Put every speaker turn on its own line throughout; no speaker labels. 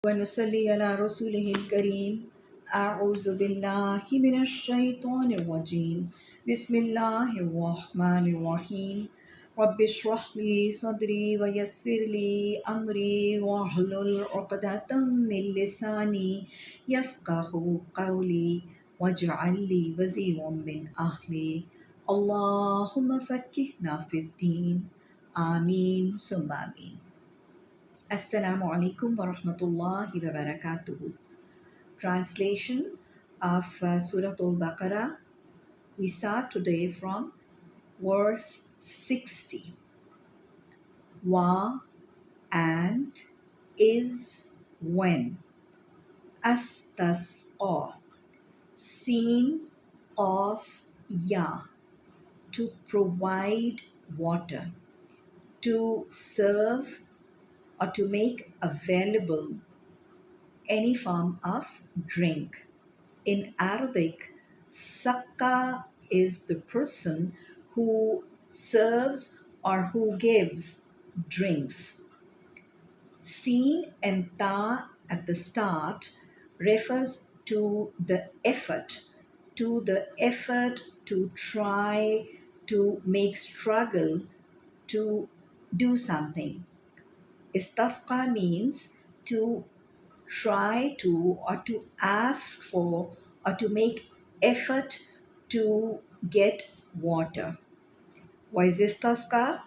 ونصلي على رسوله الكريم. أعوذ بالله من الشيطان الرجيم. بسم الله الرحمن الرحيم. رب اشرح لي صدري ويسر لي أمري واحلل عقدة من لساني يفقه قولي واجعل لي وزيرا من أهلي. اللهم فقهنا في الدين. آمين ثم آمين. Assalamu alaikum wa rahmatullahi wa barakatuhu. Translation of Surah Al-Baqarah. We start today from verse 60. Wa and is when. Astasqa. Seen of ya. To provide water. To serve or to make available any form of drink. In Arabic, Sakka is the person who serves or who gives drinks. Sin and ta at the start refers to the effort, to try, to make struggle, to do something. Istasqa means to try to or to ask for or to make effort to get water. Why is istasqa?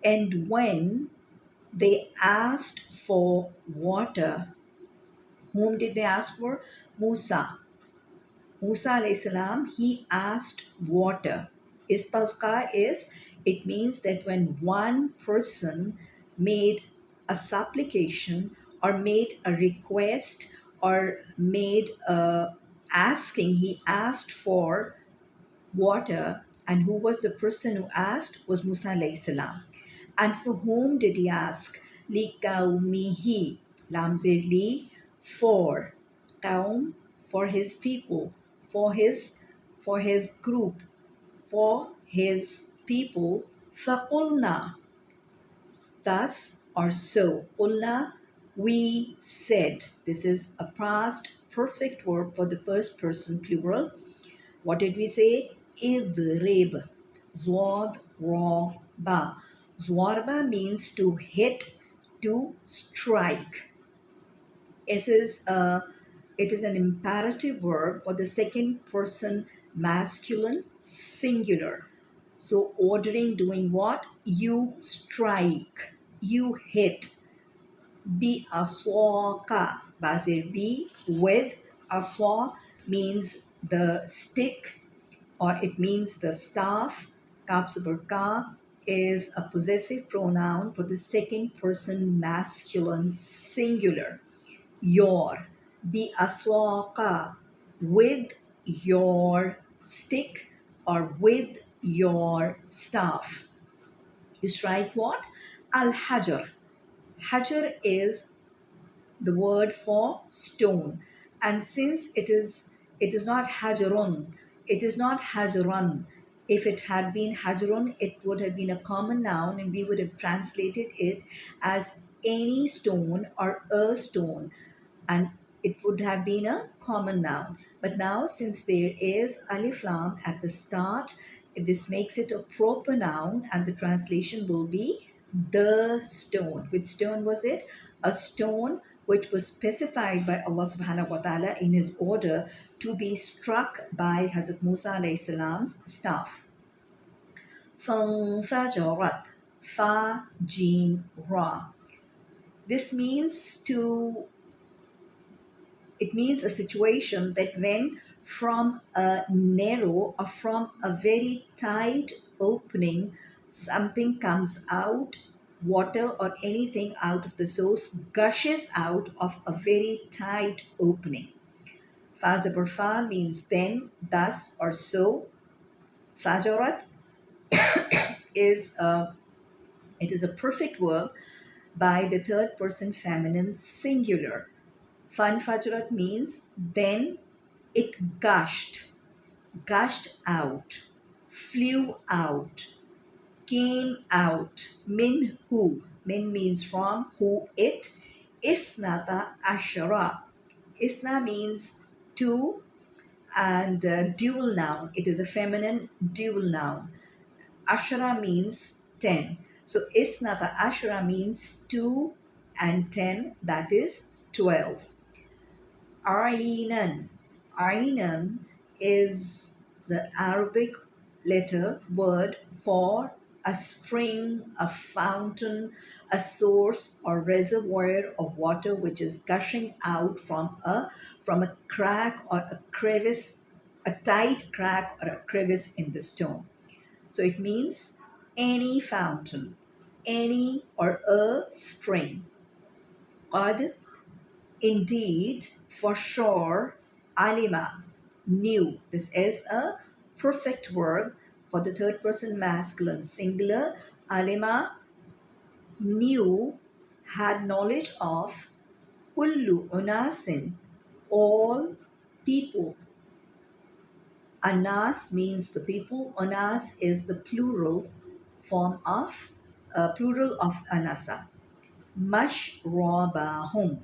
And when they asked for water, whom did they ask for? Musa. Musa alayhi salam, he asked water. Istasqa it means that when one person made a supplication or made a request or made a asking, he asked for water. And who was the person who asked? Was Musa alayhi salam. And for whom did he ask? Li qawmihi. Lam zir li, for. Qawm, for his people, for his group, for his people. Faqulna. Thus or so. Qulna, we said. This is a past perfect verb for the first person plural. What did we say? Idrib. Zwad ra ba. Zwarba means to hit, to strike. It is an imperative verb for the second person masculine singular. So ordering, doing what? You strike, you hit. Bi aswaka. Bazir bi, with. Aswa means the stick or it means the staff. Kaf sabr ka is a possessive pronoun for the second person masculine singular. Your. Bi aswaka, with your stick or with your staff. You strike what? Al-Hajar. Hajar is the word for stone. And since it is not Hajarun, it is not Hajaran. If it had been Hajarun, it would have been a common noun and we would have translated it as any stone or a stone. And it would have been a common noun. But now since there is alif lam at the start, this makes it a proper noun and the translation will be the stone. Which stone was it? A stone which was specified by Allah subhanahu wa ta'ala in his order to be struck by Hazrat Musa alayhi salam's staff. فَانْفَجَرَتْ. Fa, jim, ra. This means it means a situation that when from a narrow or from a very tight opening, something comes out, water or anything out of the source gushes out of a very tight opening. Fa zabur fa means then, thus or so. Fajarat is a perfect verb by the third person feminine singular. Fan fajrat means then it gushed out, flew out, came out. Min who? Min means from, who it. Isnata ashara. Isna means two, and dual noun. It is a feminine dual noun. Ashara means 10. So Isnata ashara means 2 and 10, that is 12. Ainan. Ainan is the Arabic letter word for a spring, a fountain, a source or reservoir of water which is gushing out from a crack or a crevice, a tight crack or a crevice in the stone. So it means any fountain, any or a spring. Qad, indeed, for sure, alima, knew. This is a perfect verb for the third person masculine singular. Alima knew, had knowledge of, kullu unasin, all people. Anas means the people. Anas is the plural of anasa. Mashrabahum.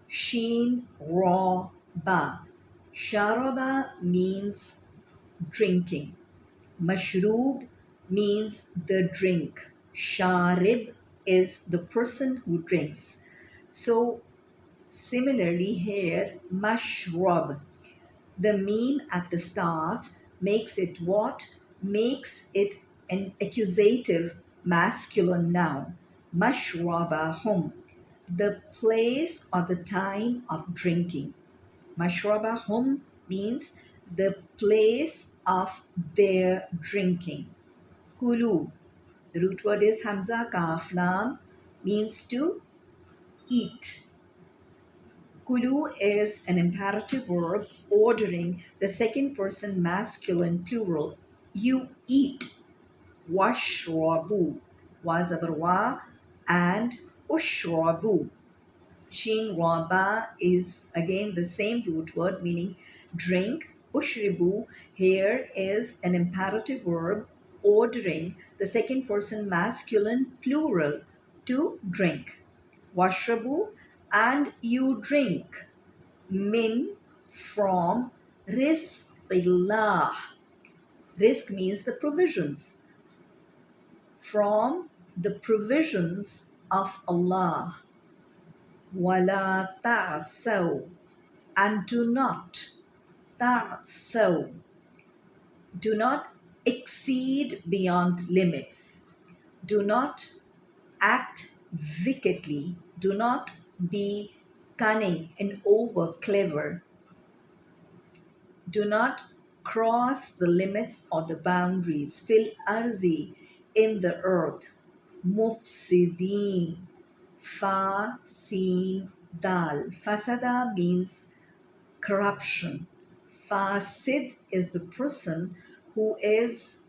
Sheen ra ba. Sharaba means drinking. Mashroob means the drink. Sharib is the person who drinks. So similarly here, mashrab. The meme at the start makes it what? Makes it an accusative masculine noun. Mashrabahum, the place or the time of drinking. Mashrabahum means the place of their drinking. Kulu, the root word is Hamza Kaf Lam, means to eat. Kulu is an imperative verb ordering the second person masculine plural. You eat. Washrabu. Wa and ushrabu. Shin Raba is again the same root word meaning drink. Ushribu here is an imperative verb ordering the second person masculine plural to drink. Washrabu, and you drink. Min, from, rizqillah. Rizq means the provisions. From the provisions of Allah. Wala ta'saw, and do not ta'saw, do not exceed beyond limits. Do not act wickedly. Do not be cunning and over clever. Do not cross the limits or the boundaries. Fil arzi, in the earth. Mufsideen, fa sin dal. Fasada means corruption. Fasid is the person who is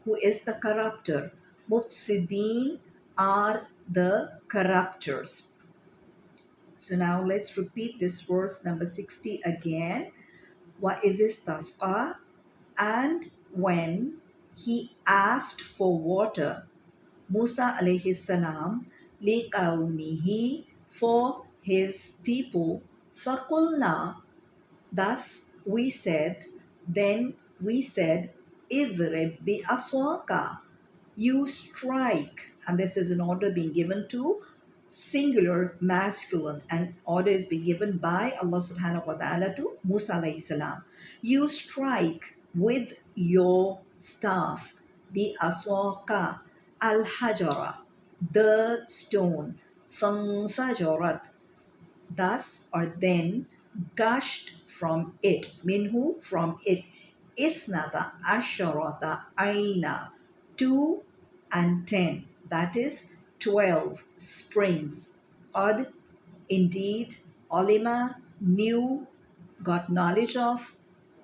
the corrupter. Mufsideen are the corruptors. So now let's repeat this verse number 60 again. Wa istasqa, and when he asked for water, Musa alayhi salam, liqawmihi, for his people, faqulna, thus we said, then we said, idrib bi aswaka, you strike. And this is an order being given to singular masculine, and order is being given by Allah subhanahu wa ta'ala to Musa alayhi salam. You strike with your staff, bi aswaka, al hajara, the stone, fanfajarat, thus or then gushed from it, minhu, from it, isnata asharata aina, 2 and 10, that is 12 springs. Qad, indeed, olima, knew, got knowledge of,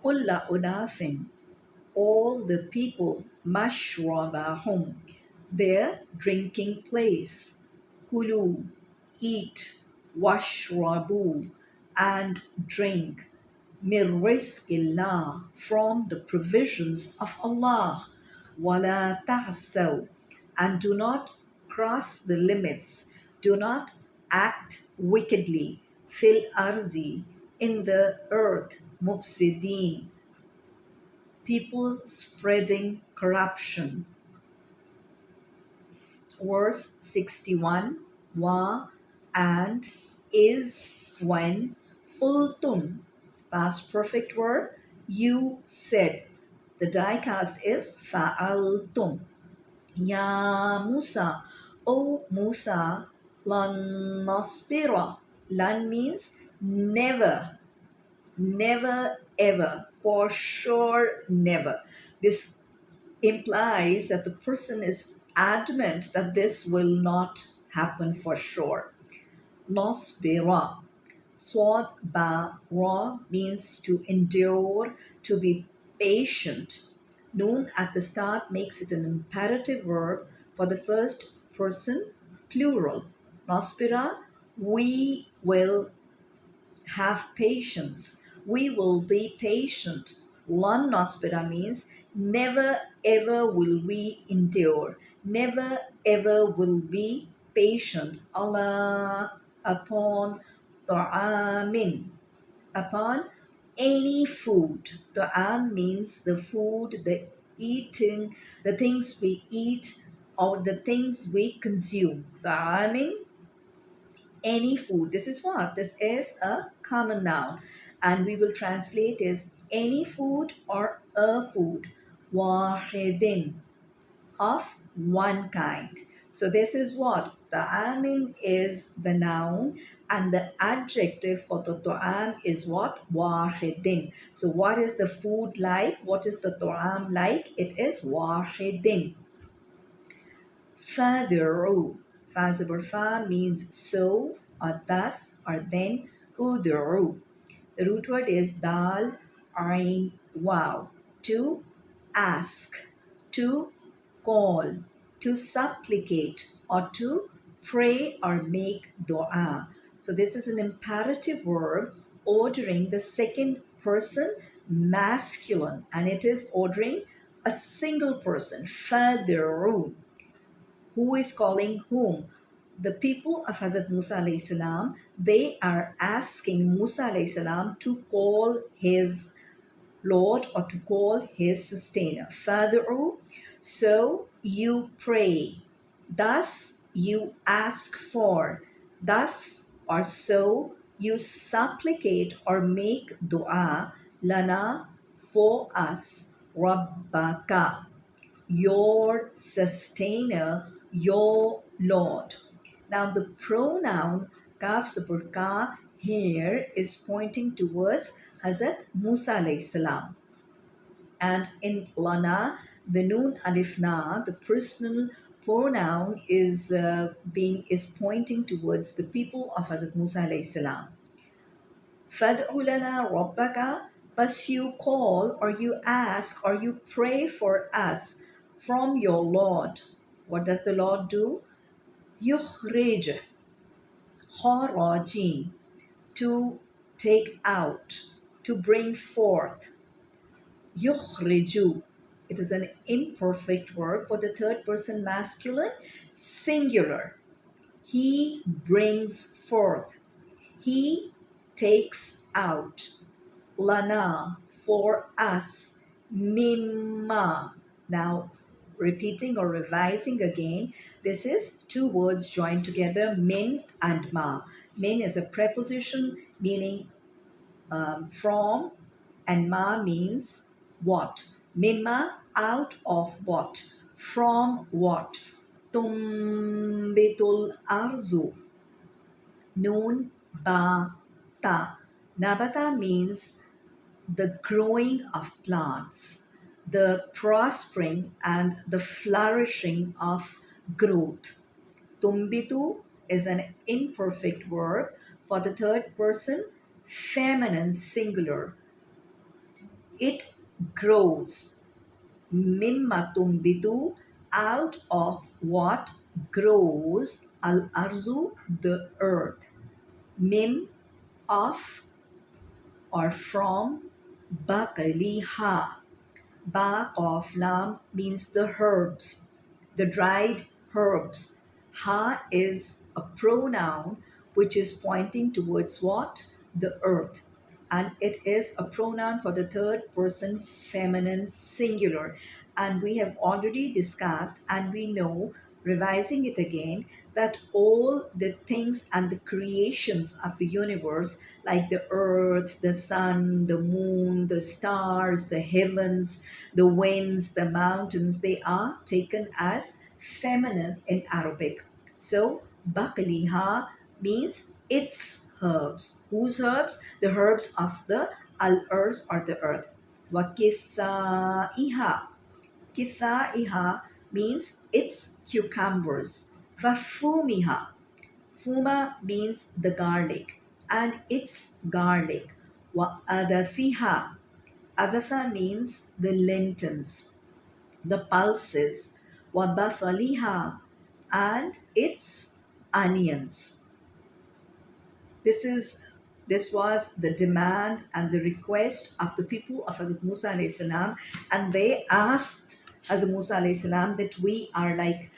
kulla unasin, all the people, mashrabahum, their drinking place. Kulu, eat, washrabu, and drink. Min rizqillah, from the provisions of Allah. Wala ta'saw, and do not cross the limits. Do not act wickedly, fil arzi, in the earth, mufsidin, people spreading corruption. Verse 61, wa, and, is, when, pultum, past perfect verb, you said. The die cast is fa'altum. Ya Musa, O Musa, lan nasbira. Lan means never, never, ever, for sure, never. This implies that the person is adamant that this will not happen for sure. Nasbira. Swad ba ra means to endure, to be patient. Noon at the start makes it an imperative verb for the first person plural. Naspira, we will have patience. We will be patient. Lan naspira means never ever will we endure. Never ever will be patient. Allah upon ta'amin, upon any food. Ta'am means the food, the eating, the things we eat or the things we consume. Ta'amin, any food. This is what? This is a common noun and we will translate as any food or a food. Wahidin, of one kind. So this is what? Ta'amin is the noun and the adjective for the ta'am is what? Wahidin. So what is the food like? What is the ta'am like? It is wahidin. Fadiru. Fa fa means so or thus or then. Udiru. The root word is dal, ain, wow. To ask, to call, to supplicate, or to pray or make dua. So this is an imperative verb ordering the second person masculine and it is ordering a single person. Fadiru. Who is calling whom? The people of Hazrat Musa alayhi salam, they are asking Musa alayhi salam to call his Lord or to call his sustainer. Fad'u, so you pray. Thus you ask for. Thus or so you supplicate or make dua lana for us. Rabbaka, your sustainer, your Lord. Now the pronoun kaf super ka here is pointing towards Hazrat Musa alayhi salam. And in lana, the noon alif na, the personal pronoun is pointing towards the people of Hazrat Musa alayhi salam. Fad'u lana rabbaka, but you call or you ask or you pray for us from your Lord. What does the Lord do? Yukhrij, kharajin, to take out, to bring forth. Yukhriju, it is an imperfect verb for the third person masculine singular. He brings forth. He takes out. Lana, for us. Mimma. Now, repeating or revising again, this is two words joined together, min and ma. Min is a preposition meaning from, and ma means what. Mimma, out of what. From what. Tumbitul arzu. Noon ba ta. Nabata means the growing of plants, the prospering and the flourishing of growth. Tumbitu is an imperfect verb for the third person feminine singular. It grows. Mimma tumbitu, out of what grows. Al arzu, the earth. Mim, of or from. Baqaliha. Ba of lam means the herbs, the dried herbs. Ha is a pronoun which is pointing towards what? The earth. And it is a pronoun for the third person feminine singular. And we have already discussed, and we know, revising it again, that all the things and the creations of the universe, like the earth, the sun, the moon, the stars, the heavens, the winds, the mountains, they are taken as feminine in Arabic. So, Bakliha means its herbs. Whose herbs? The herbs of the al-earth or the earth. Wakithaiha. Kithaiha means its cucumbers. Wafumiha. Fuma means the garlic and its garlic. Wa adathiha. Adatha means the lentils, the pulses. Wa bathaliha and its onions. This was the demand and the request of the people of Hazrat Musa alayhi salam, and they asked Hazrat Musa alayhi salam that we are like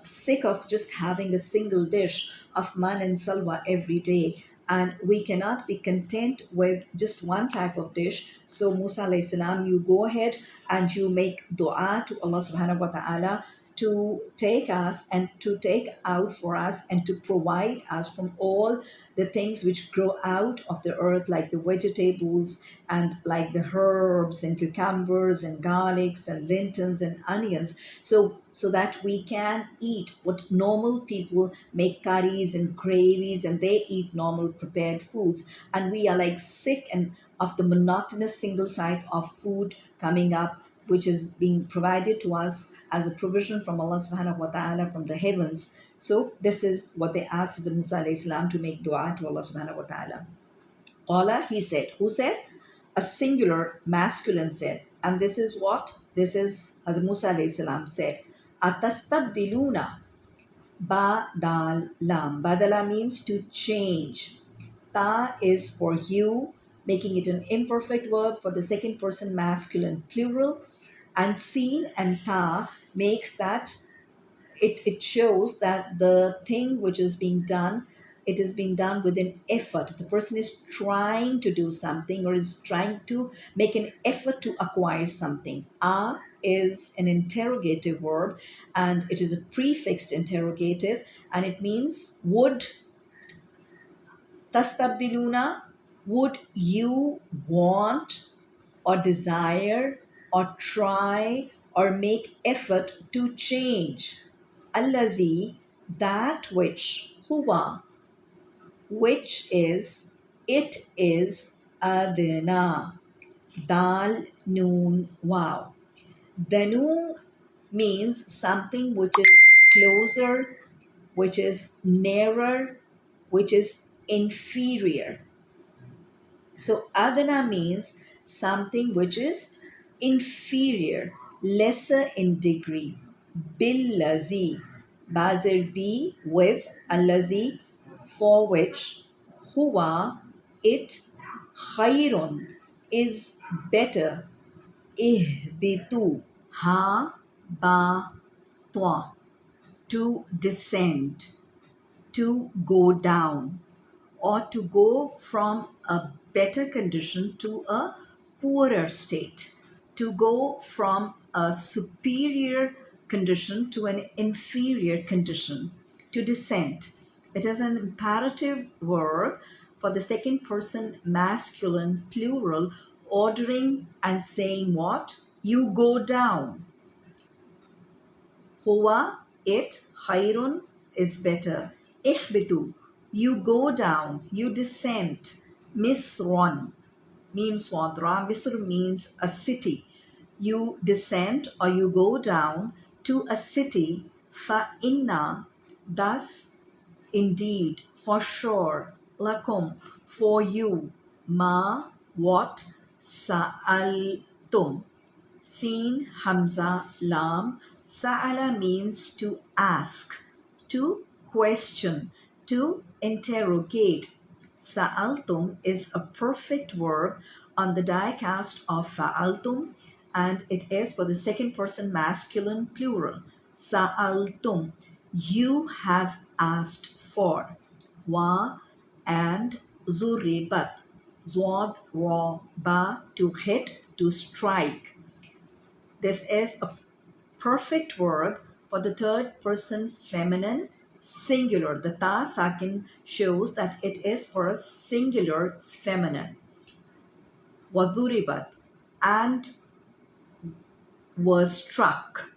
sick of just having a single dish of man and salwa every day, and we cannot be content with just one type of dish. So Musa alayhi salam, you go ahead and you make dua to Allah subhanahu wa ta'ala to take us and to take out for us and to provide us from all the things which grow out of the earth, like the vegetables and like the herbs and cucumbers and garlics and lentils and onions, so that we can eat what normal people make curries and gravies, and they eat normal prepared foods, and we are like sick and of the monotonous single type of food coming up, which is being provided to us as a provision from Allah subhanahu wa ta'ala from the heavens. So this is what they asked Hazrat Musa alayhi salam to make dua to Allah subhanahu wa ta'ala. Qala, he said. Who said? A singular masculine said. And this is what? This is Hazrat Musa alayhi salam said. Atastabdiluna. Ba dal lam. Badala means to change. Ta is for you, making it an imperfect verb for the second person masculine plural. And sin and ta makes that it shows that the thing which is being done, it is being done with an effort. The person is trying to do something or is trying to make an effort to acquire something. A is an interrogative verb, and it is a prefixed interrogative, and it means would. Tastabdiluna, would you want or desire or try or make effort to change? Allazi, that which, huwa, which is, it is, adna, dal, noon, wow. Danu means something which is closer, which is nearer, which is inferior. So adana means something which is inferior, lesser in degree. Billazi, bazir be with allazi, for which, huwa, it, khairun, is better. Ihbitu, ha, ba, twa, to descend, to go down, or to go from a better condition to a poorer state, to go from a superior condition to an inferior condition, to descend. It is an imperative verb for the second person masculine plural, ordering and saying what? You go down. Huwa, it, khairun, is better. Ihbitu, you go down, you descend. Misron, mim swadra, Misr means a city. You descend or you go down to a city. Fa inna, thus, indeed, for sure. Lakum, for you. Ma, what? Sa'altum. Sin, Hamza, Lam. Sa'ala means to ask, to question, to interrogate. Sa'altum is a perfect verb on the diacast of fa'altum, and it is for the second person masculine plural. Sa'altum, you have asked for. wa, and zuribat, zwad, ra, ba, to hit, to strike. This is a perfect verb for the third person feminine singular. The ta sakin shows that it is for a singular feminine. Waduribat, and was struck.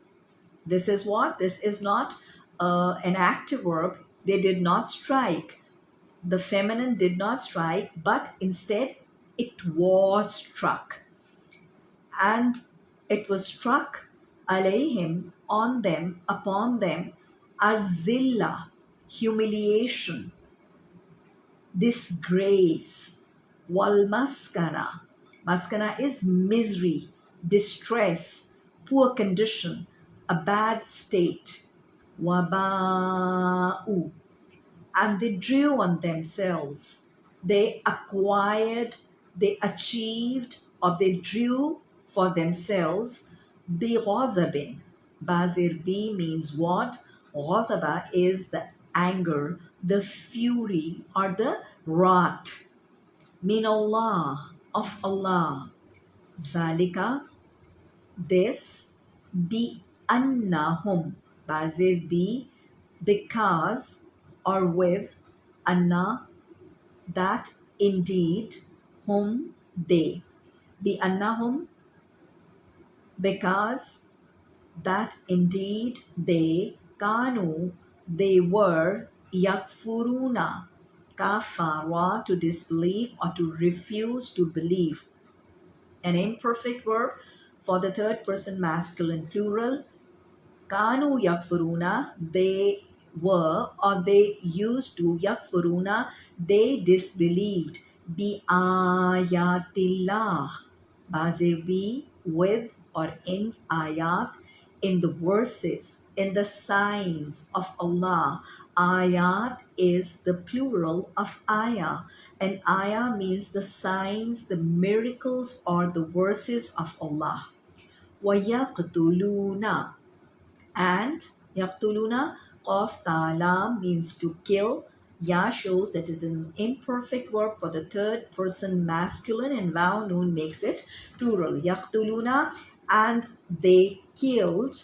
This is what? This is not an active verb. They did not strike. The feminine did not strike, but instead it was struck. And it was struck alayhim, on them, upon them, azilla, humiliation, disgrace, wal maskana. Maskana is misery, distress, poor condition, a bad state. Waba'u, and they drew on themselves. They acquired, they achieved, or they drew for themselves. Bi ghazabin. Bazir bi means what? Ghazaba is the anger, the fury, or the wrath. Min Allah, of Allah. Dhalika, this, bi annahum. Bazir bi, because, or with, anna, that indeed, whom, they. Bi annahum, because that indeed they, kanu, they were, yakfuruna, kafara, to disbelieve or to refuse to believe. An imperfect verb for the third person masculine plural. Kanu yakfuruna, they were, or they used to, yakfuruna, they disbelieved. Bi ayatillah. Bazir bi, with or in ayat, in the verses, in the signs of Allah. Ayat is the plural of ayah, and ayah means the signs, the miracles, or the verses of Allah. وَيَقْتُلُونَ, and yaqtuluna, qaf ta'ala, means to kill. Ya shows that is an imperfect verb for the third person masculine, and waw noon makes it plural. Yaqtuluna, and they killed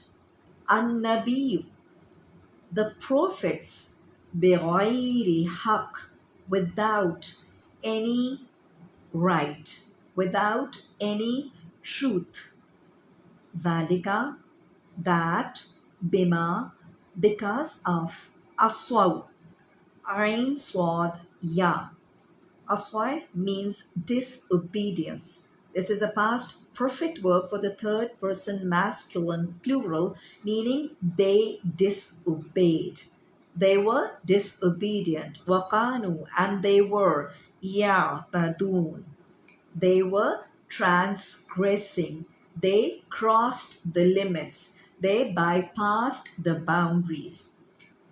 an-nabi, the prophets, bighayri haq, without any right, without any truth. Dhalika, that, bima, because of, aswaw, ain swad ya. Aswa means disobedience. This is a past perfect verb for the third person masculine plural, meaning they disobeyed. They were disobedient. Waqanu, and they were, ya'tadun, they were transgressing. They crossed the limits. They bypassed the boundaries.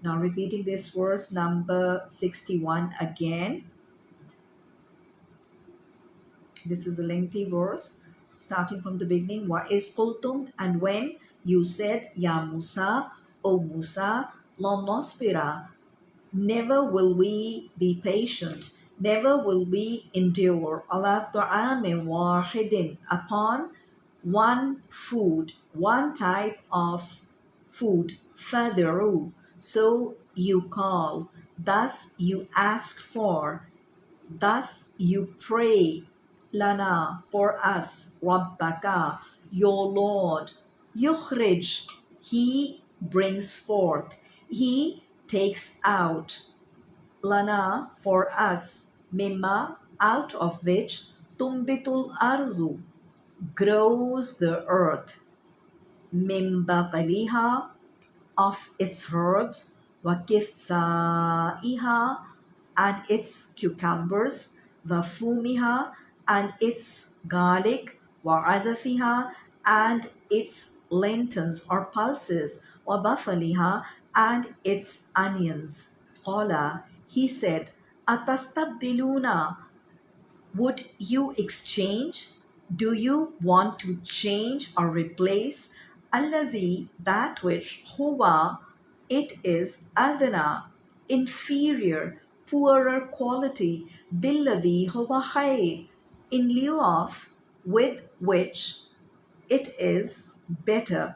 Now repeating this verse number 61 again. This is a lengthy verse starting from the beginning. Wa is qultum, and when you said, Ya Musa, O Musa, lan nasbira, never will we be patient, never will we endure, ala ta'amin wahidin, upon one food, one type of food, fad'u, so you call, thus you ask for, thus you pray, lana, for us, rabbaka, your Lord, yukhrij, he brings forth, he takes out, lana, for us, mimma, out of which, tumbitul arzu, grows the earth, min baqaliha, of its herbs, wa kithaiha, and its cucumbers, wa fumiha, and its garlic, wa adathiha, and its lentils or pulses, wa bafaliha, and its onions. Qala, he said, atastabdiluna, would you exchange? Do you want to change or replace? Allazi, that which, huwa, it is, adna, inferior, poorer quality, billadhi huwa khair, in lieu of with which it is better.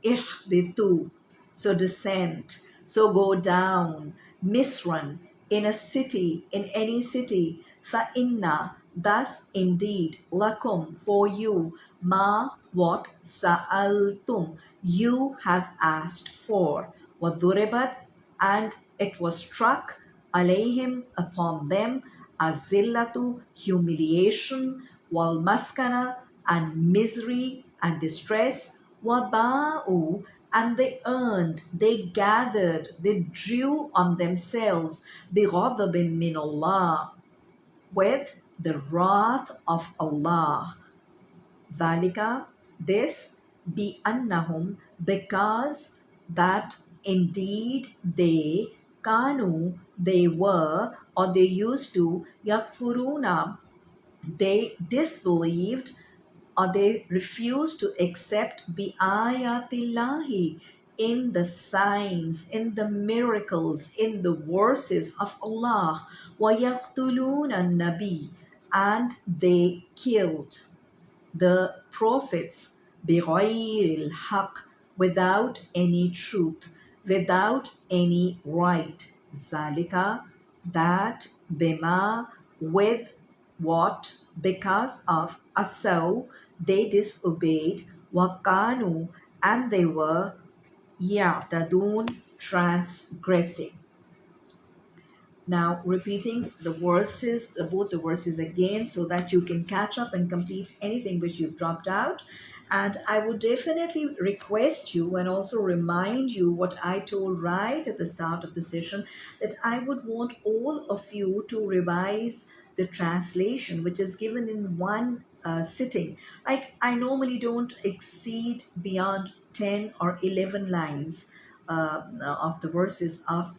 Ihbitu, so descend, so go down. Misran, in a city, in any city. Fa inna, thus indeed, lakum, for you, ma, what, sa'altum, you have asked for. Wadhuribat, and it was struck, alayhim, upon them, azillatu, humiliation, wal maskana, and misery and distress. Waba'u, and they earned, they gathered, they drew on themselves bighadabin min Allah, with the wrath of Allah. Zalika, this, bi annahum, because that indeed they, kanu, they were, or they used to, yakfuruna, they disbelieved, or they refuse to accept bi ayatillahi, in the signs, in the miracles, in the verses of Allah. Wa yaqtuluna nabi, and they killed the prophets بغير الحق, without any truth, without any right. Zalika, that, bima, with what, because of, asaw, they disobeyed, wakanu, and they were, ya'tadun, transgressing. Now, repeating the verses, both the verses again, so that you can catch up and complete anything which you've dropped out. And I would definitely request you and also remind you what I told right at the start of the session, that I would want all of you to revise the translation, which is given in one sitting. Like, I normally don't exceed beyond 10 or 11 lines of the verses of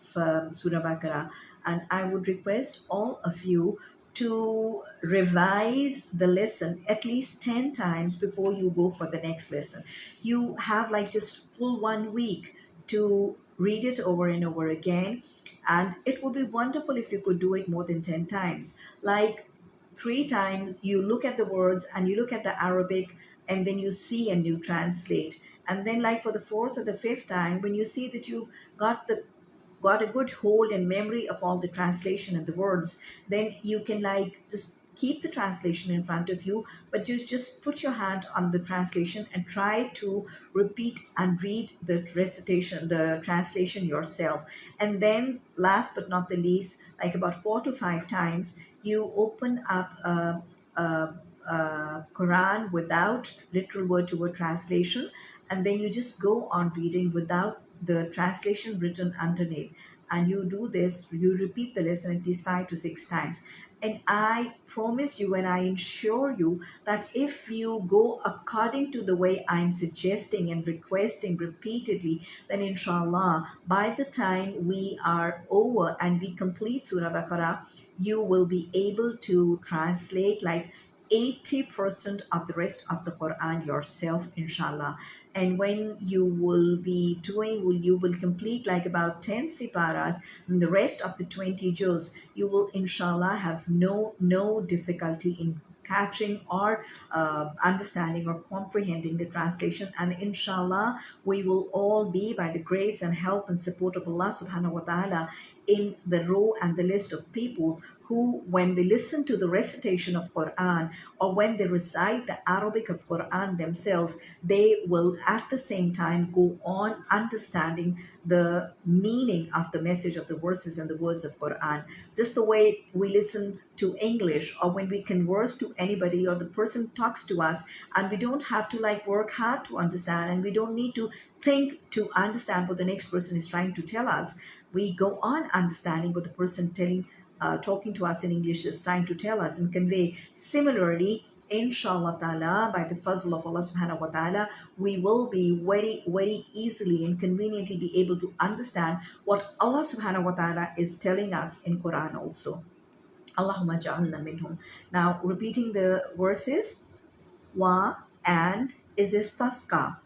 Surah Baqarah, and I would request all of you to revise the lesson at least 10 times before you go for the next lesson. You have like just full 1 week to read it over and over again, and it would be wonderful if you could do it more than 10 times. Like, 3 times you look at the words and you look at the Arabic, and then you see and you translate. And then, like, for the 4th or the 5th time, when you see that you've got a good hold and memory of all the translation and the words, then you can like just keep the translation in front of you, but you just put your hand on the translation and try to repeat and read the recitation, the translation yourself. And then, last but not the least, like about 4 to 5 times, you open up Quran without literal word to word translation, and then you just go on reading without the translation written underneath. And you do this, you repeat the lesson at least 5 to 6 times. And I promise you and I ensure you that if you go according to the way I'm suggesting and requesting repeatedly, then inshallah, by the time we are over and we complete Surah Baqarah, you will be able to translate like 80% of the rest of the Quran yourself, inshallah. And when you will be doing, you will complete like about 10 siparas, and the rest of the 20 juz, you will inshallah have no difficulty in catching or understanding or comprehending the translation. And inshallah, we will all be, by the grace and help and support of Allah subhanahu wa ta'ala, in the row and the list of people who, when they listen to the recitation of Quran, or when they recite the Arabic of Quran themselves, they will at the same time go on understanding the meaning of the message of the verses and the words of Quran. Just the way we listen to English, or when we converse to anybody, or the person talks to us, and we don't have to like work hard to understand, and we don't need to think to understand what the next person is trying to tell us. We go on understanding what the person talking to us in English is trying to tell us and convey. Similarly, inshallah ta'ala, by the fazl of Allah subhanahu wa ta'ala, we will be very easily and conveniently be able to understand what Allah subhanahu wa ta'ala is telling us in Quran also. Allahumma ja'alna minhum. Now, repeating the verses, wa, and, is istasqa,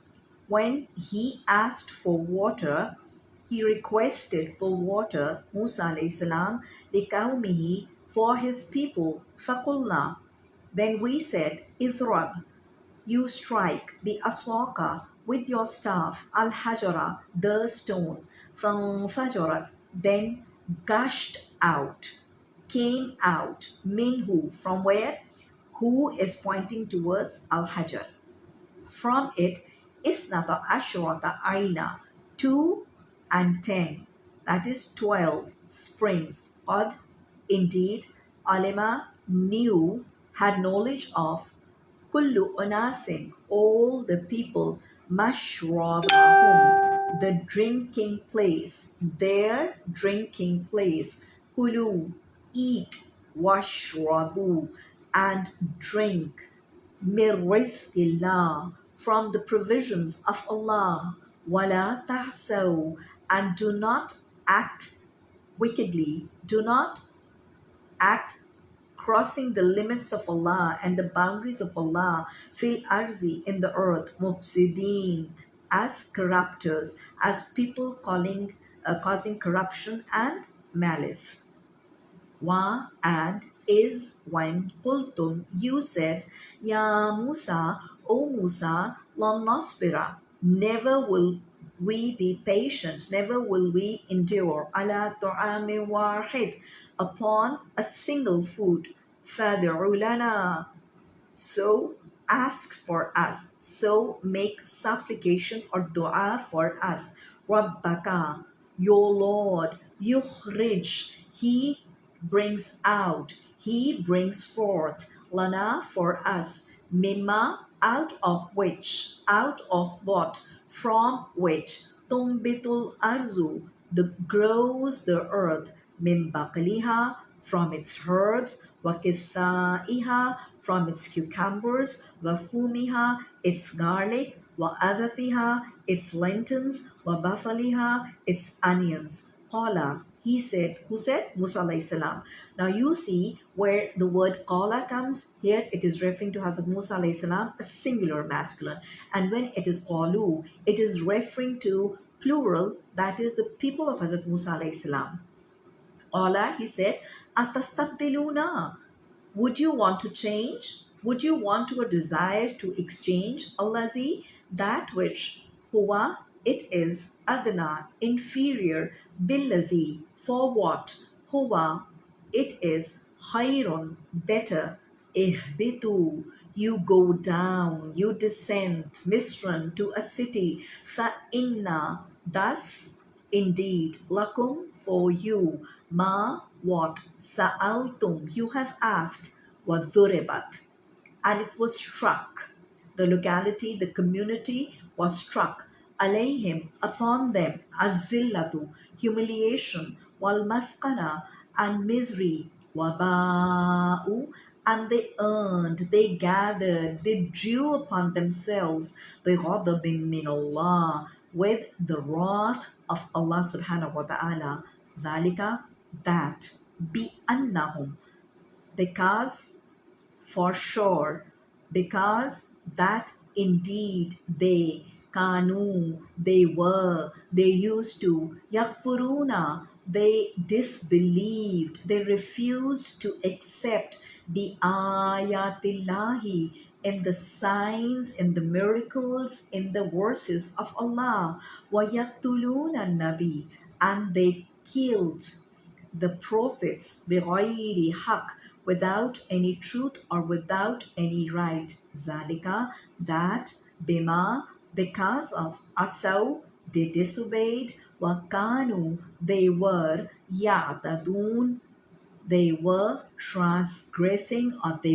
when he asked for water, He requested for water, Musa alayhi salam, لِقَوْمِهِ, for his people, فَقُلْنَا, then we said, إِذْرَبْ, you strike the aswaka with your staff, al hajara, the stone, fajarat, then gushed out, came out, minhu, from where? Who is pointing towards al hajar? From it, isnata ashrata aina, 2 and 10, that is 12 springs. Qad, indeed, alima, knew, had knowledge of, kullu unasin, all the people, mashrabahum, the drinking place, their drinking place, kulu, eat, washrabu, and drink, min rizqillah, from the provisions of Allah, wala tahsaw, and do not act wickedly, do not act crossing the limits of Allah and the boundaries of Allah, fil arzi, in the earth, mufsideen, as corrupters, as people causing corruption and malice. Wa, and is, when qultum, you said, Ya Musa, O Musa, lan nasbira, never will we be patient, never will we endure, ala ta'ami wahid, upon a single food, fad'u lana, so ask for us, so make supplication or dua for us, Rabbaka, your Lord, yukhrij, he brings out, he brings forth, lana, for us, mimma, out of which, out of what, from which, tumbitul arzu, the grows the earth, min baqliha, from its herbs, wa kithaiha, from its cucumbers, wa fumiha, its garlic, wa adathiha, its lentils, wa bafaliha, its onions. Qala, he said, who said? Musa alayhi salam. Now you see where the word qala comes, here it is referring to Hazrat Musa alayhi salam, a singular masculine. And when it is qalu, it is referring to plural, that is the people of Hazrat Musa alayhi salam. Qala, he said, atastabdiluna, would you want to change? Would you want to a desire to exchange? Allazi, that which, huwa, it is, adna, inferior, billazi, for what, huwa, it is, khayrun, better, ihbitu, you go down, you descend, misran, to a city, fa inna, thus, indeed, lakum, for you, ma, what, sa'altum, you have asked, wa dhuribat, and it was struck. The locality, the community was struck. Alayhim, upon them, azillatu, humiliation, wal maskana, and misery, waba'u, and they earned, they gathered, they drew upon themselves bighadabin min Allah, with the wrath of Allah subhanahu wa ta'ala. Dhalika, that, bi annahum, because, for sure, because that indeed they, kanu, they were, they used to, yakfuruna, they disbelieved, they refused to accept the ayatillahi, in the signs, in the miracles, in the verses of Allah, wa yaktuluna nabi, and they killed the prophets بغير haq, without any truth or without any right. Zalika, that, bima, because of, asaw, they disobeyed, wakanu, they were, ya'tadun, they were transgressing, or they